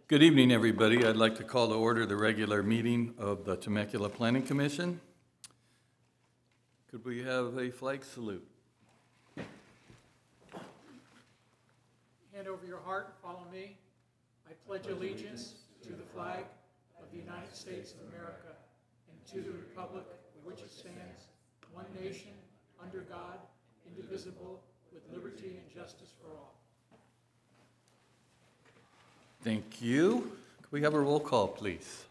Good evening, everybody. I'd like to call to order the regular meeting of the Temecula Planning Commission. Could we have a flag salute? Hand over your heart and follow me. I pledge allegiance to the flag of the United States of America and to the republic for which it stands, one nation, under God, indivisible, with liberty and justice for all. Thank you. Could we have a roll call, please?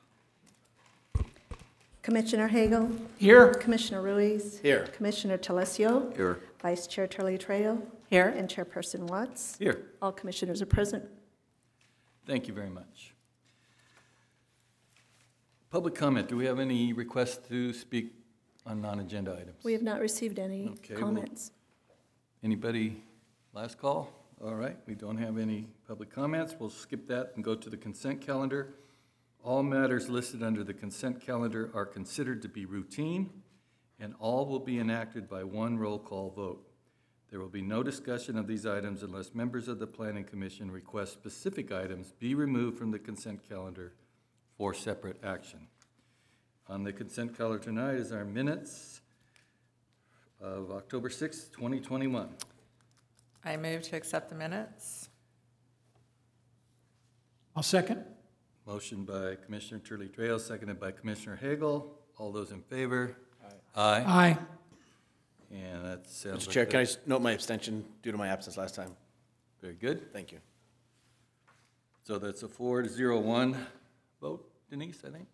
Commissioner Hagel. Here. Commissioner Ruiz. Here. Commissioner Telesio. Here. Vice Chair Turley-Trejo. Here. And Chairperson Watts. Here. All commissioners are present. Thank you very much. Public comment. Do we have any requests to speak on non-agenda items? We have not received any comments. Anybody? Last call? All right. We don't have any public comments. We'll skip that and go to the consent calendar. All matters listed under the consent calendar are considered to be routine, and all will be enacted by one roll call vote. There will be no discussion of these items unless members of the Planning Commission request specific items be removed from the consent calendar for separate action. On the consent calendar tonight is our minutes of October 6th, 2021. I move to accept the minutes. I'll second. Motion by Commissioner Turley-Trejo, seconded by Commissioner Hagel. All those in favor? Aye. Aye. And that sounds Mr. like Chair, can I just note my abstention due to my absence last time? very good. Thank you. So that's a 4-0-1 vote, Denise, I think?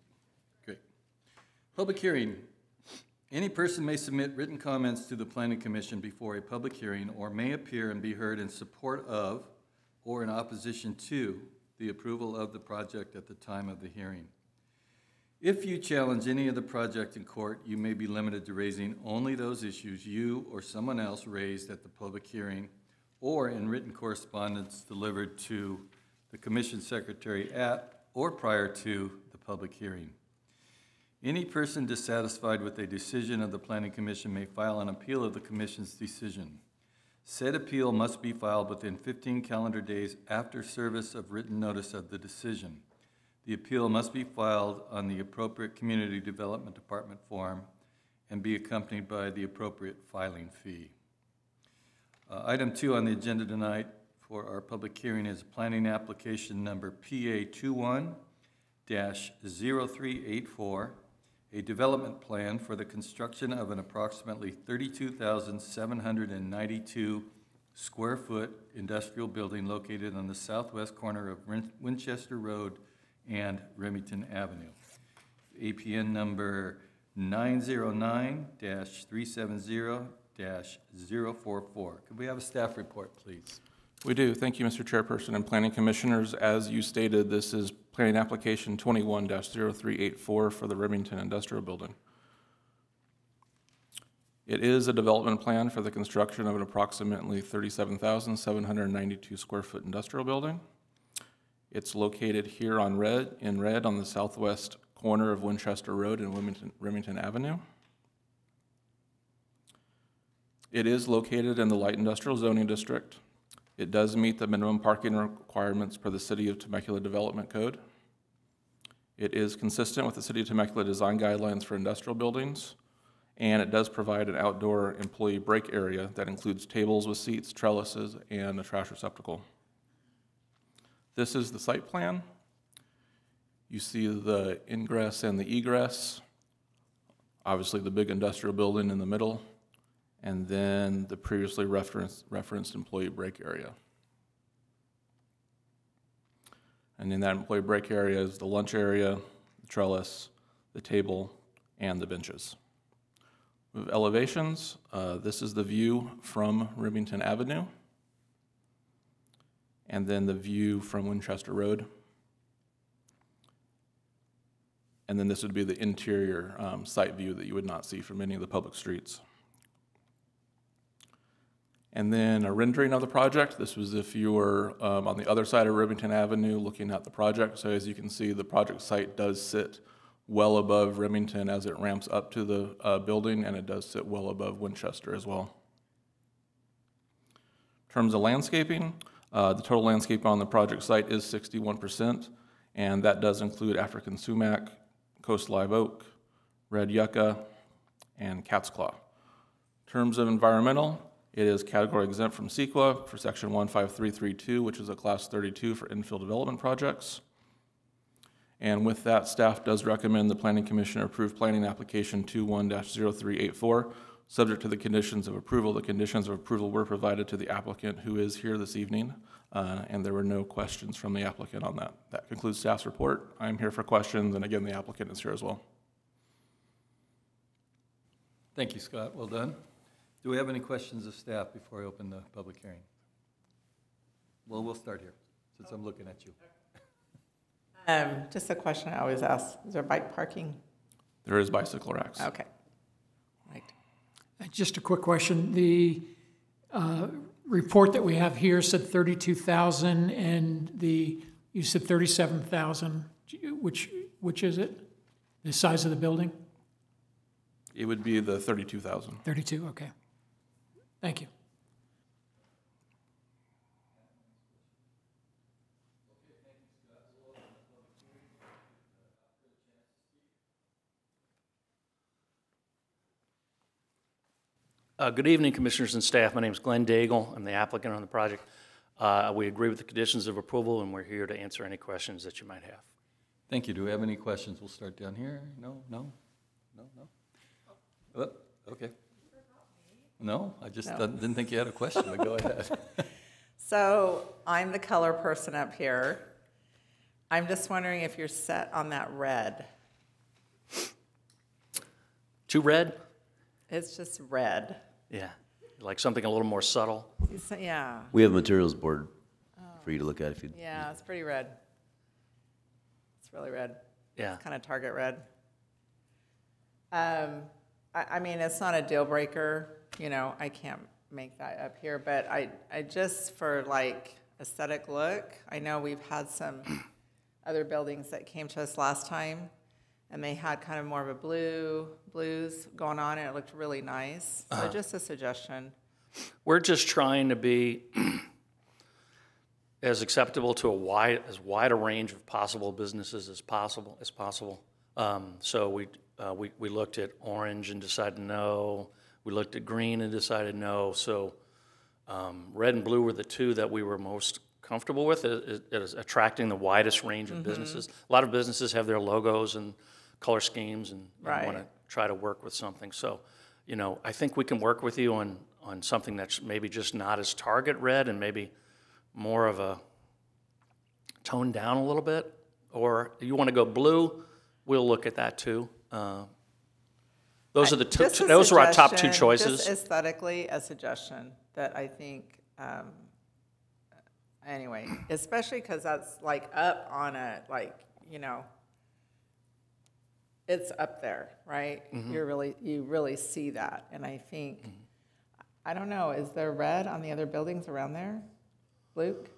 Great. Public hearing. Any person may submit written comments to the Planning Commission before a public hearing or may appear and be heard in support of or in opposition to the approval of the project at the time of the hearing. If you challenge any of the project in court, you may be limited to raising only those issues you or someone else raised at the public hearing or in written correspondence delivered to the Commission Secretary at or prior to the public hearing. Any person dissatisfied with a decision of the Planning Commission may file an appeal of the Commission's decision. Said appeal must be filed within 15 calendar days after service of written notice of the decision. The appeal must be filed on the appropriate Community Development Department form and be accompanied by the appropriate filing fee. Item 2 on the agenda tonight for our public hearing is planning application number PA21-0384, a development plan for the construction of an approximately 32,792 square foot industrial building located on the southwest corner of Winchester Road and Remington Avenue. APN number 909-370-044. Could we have a staff report, please? We do. Thank you, Mr. Chairperson and Planning Commissioners. As you stated, this is planning application 21-0384 for the Remington Industrial Building. It is a development plan for the construction of an approximately 37,792 square foot industrial building. It's located here in red on the southwest corner of Winchester Road and Remington Avenue. It is located in the light industrial zoning district. It does meet the minimum parking requirements per the City of Temecula Development Code. It is consistent with the City of Temecula design guidelines for industrial buildings, and it does provide an outdoor employee break area that includes tables with seats, trellises, and a trash receptacle. This is the site plan. You see the ingress and the egress, obviously the big industrial building in the middle, and then the previously referenced employee break area. And in that employee break area is the lunch area, the trellis, the table, and the benches. With elevations, this is the view from Remington Avenue, and then the view from Winchester Road. And then this would be the interior site view that you would not see from any of the public streets. And then a rendering of the project. This was if you were on the other side of Remington Avenue looking at the project. So as you can see, the project site does sit well above Remington as it ramps up to the building, and it does sit well above Winchester as well. In terms of landscaping, the total landscape on the project site is 61%, and that does include African sumac, coast live oak, red yucca, and cat's claw. In terms of environmental, it is category exempt from CEQA for section 15332, which is a class 32 for infill development projects. And with that, staff does recommend the Planning Commission approve planning application 21-0384, subject to the conditions of approval. The conditions of approval were provided to the applicant, who is here this evening, and there were no questions from the applicant on that. That concludes staff's report. I'm here for questions, and again, the applicant is here as well. Thank you, Scott. Well done. Do we have any questions of staff before I open the public hearing? Well, we'll start here, since I'm looking at you. Just a question I always ask, is there bike parking? There is bicycle racks. Okay. Right. Just a quick question. The report that we have here said 32,000, and you said 37,000. Which is it? The size of the building? It would be the 32,000. 32, okay. Thank you. Good evening, Commissioners and staff. My name is Glenn Daigle. I'm the applicant on the project. We agree with the conditions of approval, and we're here to answer any questions that you might have. Thank you. Do we have any questions? We'll start down here. No? Oh, okay. No, I just didn't think you had a question, but go ahead. So I'm the color person up here. I'm just wondering if you're set on that red. Too red? It's just red. Yeah. Like something a little more subtle? Yeah. We have a materials board for you to look at if you. Yeah, it's pretty red. It's really red. Yeah. It's kind of target red. I mean, it's not a deal breaker. You know, I can't make that up here, but I just for like aesthetic look, I know we've had some other buildings that came to us last time, and they had kind of more of a blues going on, and it looked really nice. So just a suggestion. We're just trying to be as acceptable to as wide a range of possible businesses as possible. So we looked at orange and decided no. We looked at green and decided no. So red and blue were the two that we were most comfortable with. It is attracting the widest range of businesses. A lot of businesses have their logos and color schemes and want to try to work with something. So, you know, I think we can work with you on something that's maybe just not as target red and maybe more of a toned down a little bit. Or you want to go blue, we'll look at that too. Those are the two. Those are our top two choices. Just aesthetically, a suggestion that I think. Anyway, especially because that's like up on a it's up there, right? You really see that, and I think I don't know. Is there red on the other buildings around there, Luke?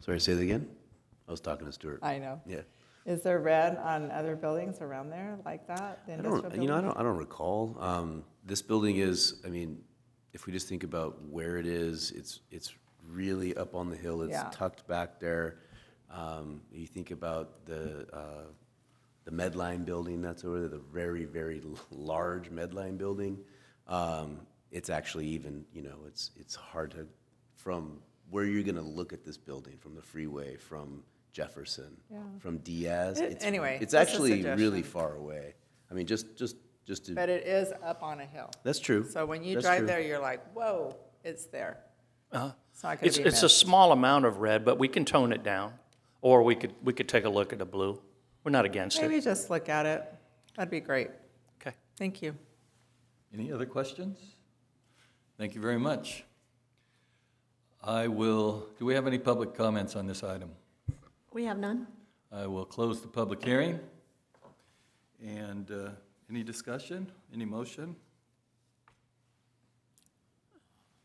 Sorry, say that again? I was talking to Stuart. I know. Yeah. Is there red on other buildings around there like that? The industrial I don't recall. This building is, I mean, if we just think about where it is, it's really up on the hill. It's tucked back there. You think about the Medline building that's over there, the very, very large Medline building. It's actually even, you know, it's hard to, from where you're going to look at this building, from the freeway, from Jefferson, from Diaz. It's actually really far away. I mean, just to. But it is up on a hill. That's true. So when you drive there, you're like, whoa, it's there. It's not going to be It's a small amount of red, but we can tone it down, or we could take a look at the blue. We're not against it. Maybe just look at it. That'd be great. Okay. Thank you. Any other questions? Thank you very much. Do we have any public comments on this item? We have none. I will close the public hearing. And any discussion, any motion?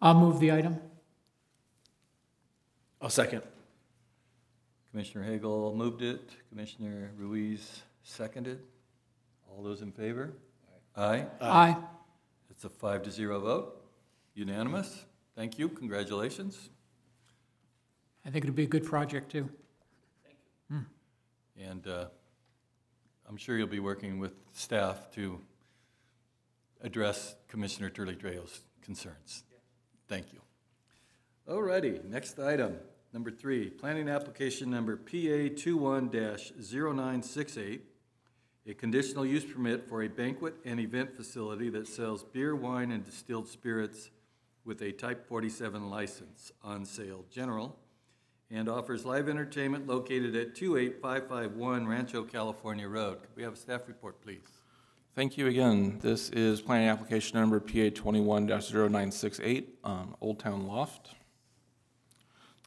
I'll move the item. I'll second. Commissioner Hagel moved it. Commissioner Ruiz seconded. All those in favor? Aye. Aye. It's a 5-0 vote. Unanimous. Thank you. Congratulations. I think it'll be a good project, too. And I'm sure you'll be working with staff to address Commissioner Turley-Trejo's concerns. Thank you. All righty, next item, number 3, planning application number PA 21-0968, a conditional use permit for a banquet and event facility that sells beer, wine, and distilled spirits with a Type 47 license, on sale general, and offers live entertainment located at 28551 Rancho California Road. Could we have a staff report, please? Thank you again. This is planning application number PA 21-0968, Old Town Loft.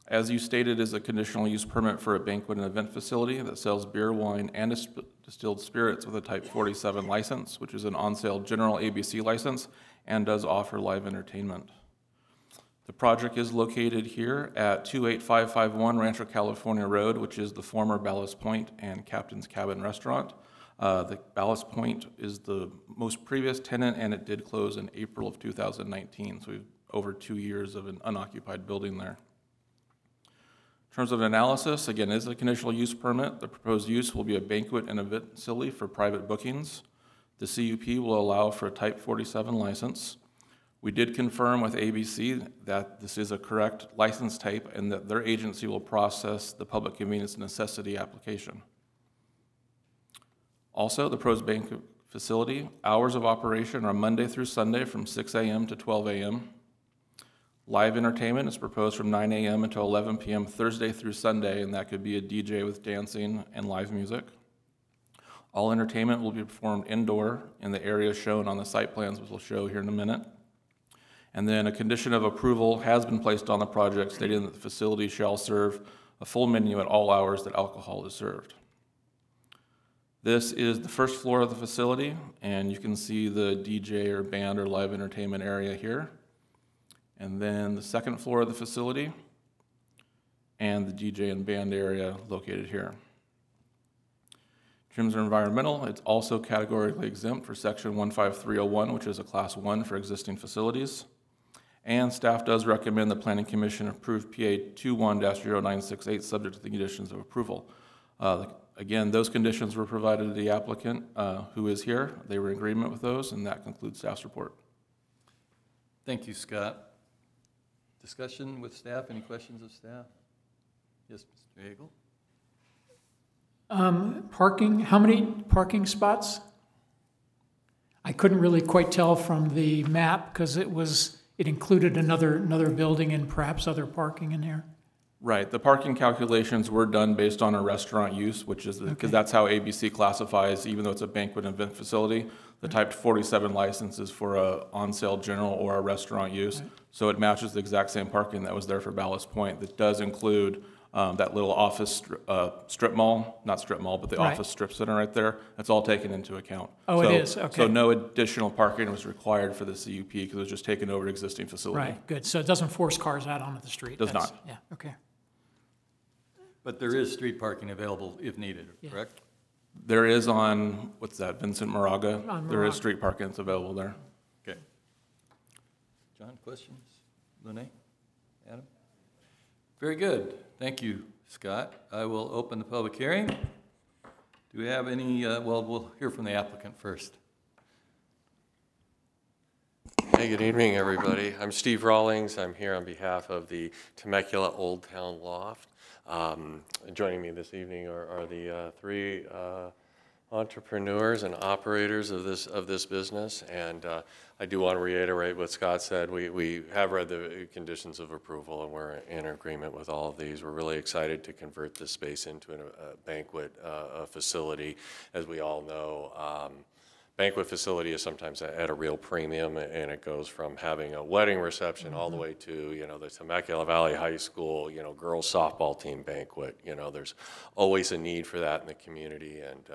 As you stated, is a conditional use permit for a banquet and event facility that sells beer, wine, and distilled spirits with a Type 47 license, which is an on-sale general ABC license, and does offer live entertainment. The project is located here at 28551 Rancho California Road, which is the former Ballast Point and Captain's Cabin restaurant. The Ballast Point is the most previous tenant, and it did close in April of 2019, so we've over 2 years of an unoccupied building there. In terms of analysis, again, is a conditional use permit. The proposed use will be a banquet and event facility for private bookings. The CUP will allow for a Type 47 license. We did confirm with ABC that this is a correct license type and that their agency will process the public convenience necessity application. Also, the proposed banquet facility, hours of operation are Monday through Sunday from 6 a.m. to 12 a.m. Live entertainment is proposed from 9 a.m. until 11 p.m. Thursday through Sunday, and that could be a DJ with dancing and live music. All entertainment will be performed indoor in the area shown on the site plans, which we'll show here in a minute. And then a condition of approval has been placed on the project stating that the facility shall serve a full menu at all hours that alcohol is served. This is the first floor of the facility, and you can see the DJ or band or live entertainment area here. And then the second floor of the facility and the DJ and band area located here. In terms of environmental, it's also categorically exempt for Section 15301, which is a Class 1 for existing facilities. And staff does recommend the Planning Commission approve PA 21-0968 subject to the conditions of approval. Again, those conditions were provided to the applicant who is here. They were in agreement with those, and that concludes staff's report. Thank you, Scott. Discussion with staff? Any questions of staff? Yes, Mr. Hagel? Parking, how many parking spots? I couldn't really quite tell from the map because it included another building and perhaps other parking in there. Right. The parking calculations were done based on a restaurant use, which is because that's how ABC classifies, even though it's a banquet and event facility. The Type 47 license is for a on-sale general or a restaurant use. Right. So it matches the exact same parking that was there for Ballast Point. That does include that little office strip mall, not strip mall, but the office strip center right there. That's all taken into account. Oh, so, it is? Okay. So no additional parking was required for the CUP because it was just taken over existing facility. Right, good. So it doesn't force cars out onto the street? Does not. Yeah, okay. But there is street parking available if needed, correct? There is on, what's that, Vincent Moraga? On Moraga. There is street parking that's available there. Okay. John, questions? Lene? Adam? Very good. Thank you, Scott. I will open the public hearing. Do we have any, well, we'll hear from the applicant first. Hey, good evening, everybody. I'm Steve Rawlings. I'm here on behalf of the Temecula Old Town Loft. Joining me this evening are the three entrepreneurs and operators of this business, and I do want to reiterate what Scott said. We have read the conditions of approval, and we're in agreement with all of these. We're really excited to convert this space into a banquet facility. As we all know, banquet facility is sometimes at a real premium, and it goes from having a wedding reception all the way to, the Temecula Valley High School, girls softball team banquet. There's always a need for that in the community, and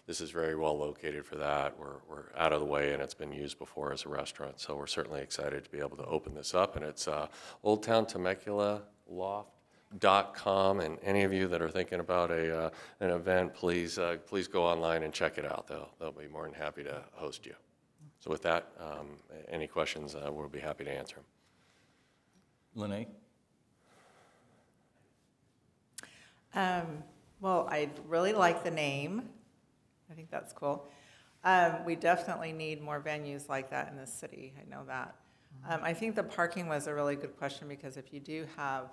this is very well located for that. We're out of the way, and it's been used before as a restaurant, so we're certainly excited to be able to open this up, and it's Old Town Temecula Loft.com, and any of you that are thinking about an event, please go online and check it out. They'll be more than happy to host you. So with that, any questions, we'll be happy to answer them. Lene? Well, I really like the name. I think that's cool. We definitely need more venues like that in the city. I know that. I think the parking was a really good question because if you do have,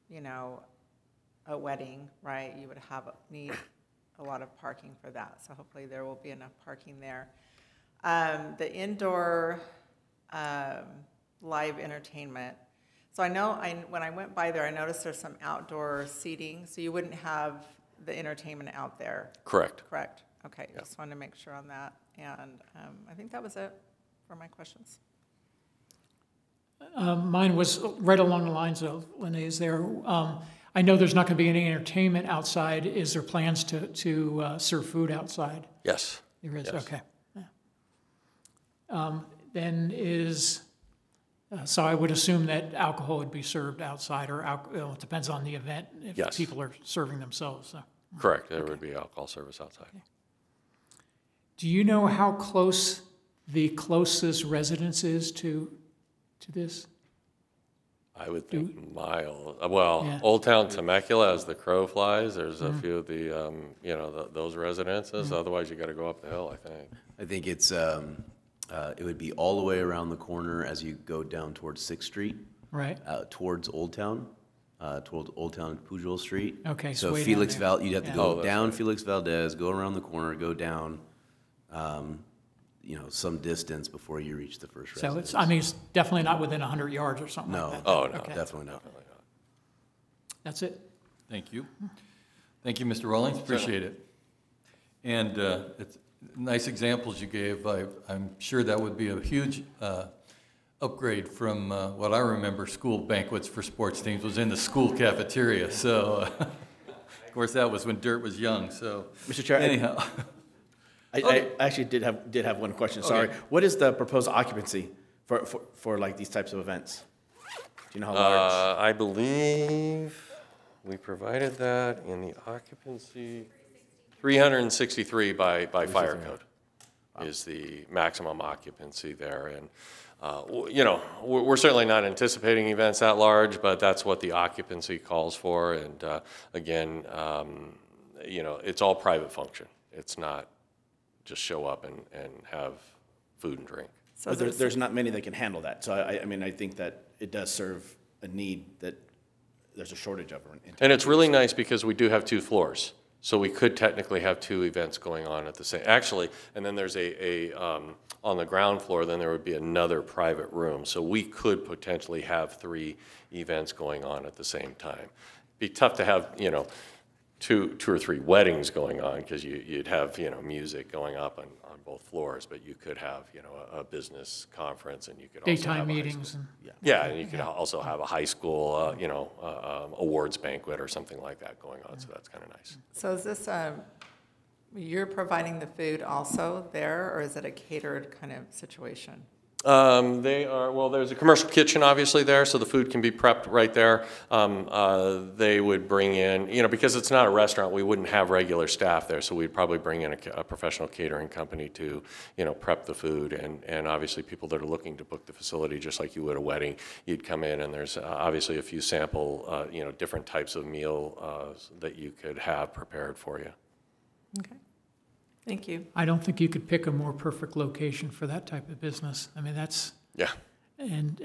you know, a wedding, right, you would need a lot of parking for that. So hopefully there will be enough parking there. The indoor live entertainment. So I know when I went by there, I noticed there's some outdoor seating. So you wouldn't have the entertainment out there. Correct. Correct. Okay, just wanted to make sure on that. And I think that was it for my questions. Mine was right along the lines of Lene's there. I know there's not going to be any entertainment outside. Is there plans to serve food outside? Yes. There is, Yes. okay. So I would assume that alcohol would be served outside, or it depends on the event, if Yes. people are serving themselves. So. Correct. There would be alcohol service outside. Okay. Do you know how close the closest residence is to this? I would think mile. Well, Yeah. Old Town Temecula, as the crow flies, there's a few of the, you know, those residences. Otherwise, you got to go up the hill, I think. I think it's, it would be all the way around the corner as you go down towards 6th Street, Right. towards Old Town and Pujol Street. Okay, so So way down Felix there. you'd have to Yeah. go Oh, that's down right. Felix Valdez, go around the corner, go down, you know, some distance before you reach the first So residence. it's definitely not within 100 yards or something No. like that. Oh, no, Okay. Definitely not. That's it. Thank you. Thank you, Mr. Rawlings, appreciate it. And it's nice examples you gave. I'm sure that would be a huge upgrade from what I remember school banquets for sports teams was in the school cafeteria. So, of course, that was when dirt was young, so. Mr. Chair, Anyhow, I actually did have one question, sorry. Okay. What is the proposed occupancy for like these types of events? Do you know how large? I believe we provided that in the occupancy, 363 by fire code is the maximum occupancy there. And, you know, we're certainly not anticipating events that large, but that's what the occupancy calls for. And again, you know, it's all private function. It's not just show up and have food and drink. So But there's not many that can handle that. So I mean, I think that it does serve a need that there's a shortage of. And it's really nice because we do have 2 floors. So we could technically have 2 events going on at the same, actually, and then there's on the ground floor, then there would be another private room. So we could potentially have 3 events going on at the same time. Be tough to have, you know, two or 3 weddings going on because you'd have, you know, music going up on both floors, but you could have, you know, a business conference and you could also Daytime have a high meetings school. and. Yeah, and you could also have a high school, you know, awards banquet or something like that going on, so that's kind of nice. So is this, you're providing the food also there, or is it a catered kind of situation? They are, well, there's a commercial kitchen obviously there, so the food can be prepped right there. They would bring in, you know, because it's not a restaurant, we wouldn't have regular staff there, so we'd probably bring in a professional catering company to, you know, prep the food. And obviously people that are looking to book the facility, just like you would a wedding, you'd come in and there's obviously a few sample, you know, different types of meal that you could have prepared for you. Okay, thank you. I don't think you could pick a more perfect location for that type of business. I mean, that's, Yeah. and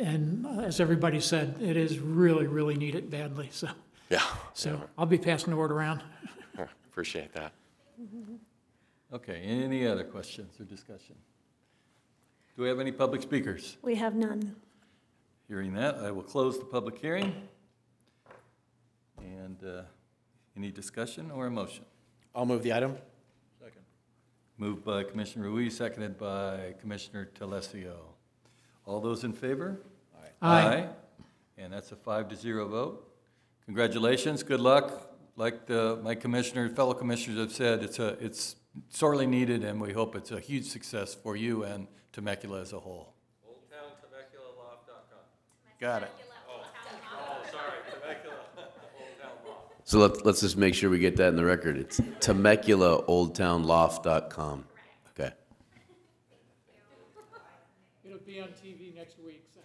as everybody said, it is really, really needed badly, so. Yeah. So I'll be passing the word around. Yeah. Appreciate that. okay, any other questions or discussion? Do we have any public speakers? We have none. Hearing that, I will close the public hearing. And any discussion or a motion? I'll move the item. Moved by Commissioner Ruiz, seconded by Commissioner Telesio. All those in favor? Aye. And that's a 5-0 vote. Congratulations, good luck. Like my fellow commissioners have said, it's sorely needed, and we hope it's a huge success for you and Temecula as a whole. OldTownTemeculaLoft.com. Got it. So let's just make sure we get that in the record. It's TemeculaOldTownLoft.com. Okay. It'll be on TV next week, so.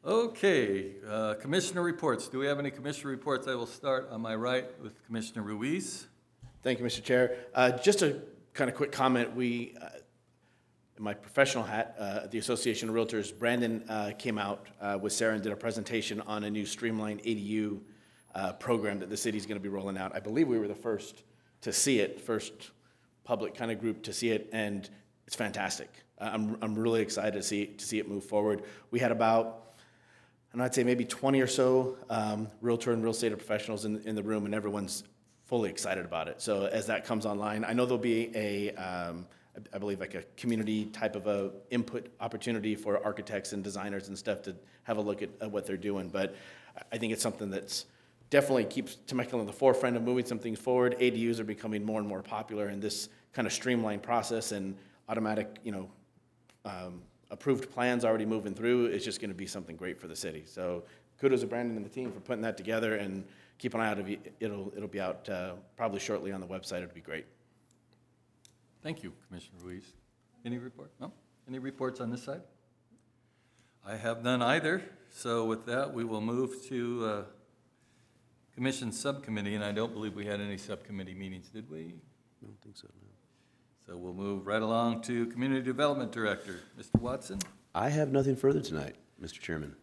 Okay, commissioner reports. Do we have any commissioner reports? I will start on my right with Commissioner Ruiz. Thank you, Mr. Chair. Just a kind of quick comment. We, in my professional hat, at the Association of Realtors, Brandon came out with Sarah and did a presentation on a new streamlined ADU program that the city's going to be rolling out. I believe we were the first to see it, first public kind of group to see it, and it's fantastic. I'm really excited to see it move forward. We had about, and I'd say maybe 20 or so realtor and real estate professionals in the room, and everyone's fully excited about it. So as that comes online, I know there'll be I believe like a community type of a input opportunity for architects and designers and stuff to have a look at what they're doing. But I think it's something that's definitely keeps Temecula in the forefront of moving some things forward. ADUs are becoming more and more popular, and this kind of streamlined process and automatic, approved plans already moving through is just going to be something great for the city. So kudos to Brandon and the team for putting that together, and keep an eye out. It'll be out probably shortly on the website. It'll be great. Thank you, Commissioner Ruiz. Any report? No? Any reports on this side? I have none either. So with that, we will move to Commission Subcommittee, and I don't believe we had any subcommittee meetings, did we? I don't think so, no. So we'll move right along to Community Development Director, Mr. Watson. I have nothing further tonight, Mr. Chairman.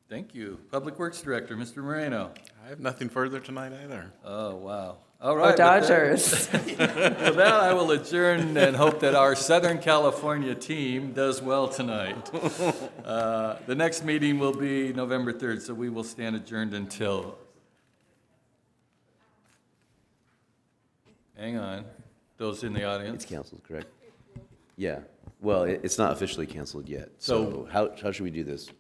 Thank you. Public Works Director, Mr. Moreno. I have nothing further tonight either. Oh, wow. All right. Dodgers. With that, I will adjourn and hope that our Southern California team does well tonight. The next meeting will be November 3rd, so we will stand adjourned until, hang on, those in the audience. It's canceled, correct? Yeah. Well, it's not officially canceled yet. So how should we do this?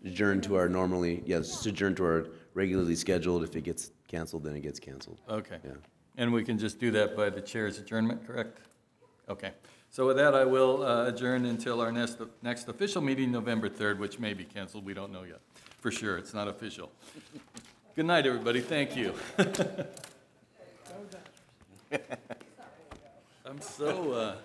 Adjourn to our adjourn to our regularly scheduled. If it gets canceled, then it gets canceled. Okay. Yeah. And we can just do that by the chair's adjournment, correct? Okay. So with that, I will adjourn until our next official meeting, November 3rd, which may be canceled. We don't know yet. For sure, it's not official. Good night, everybody. Thank you. I'm so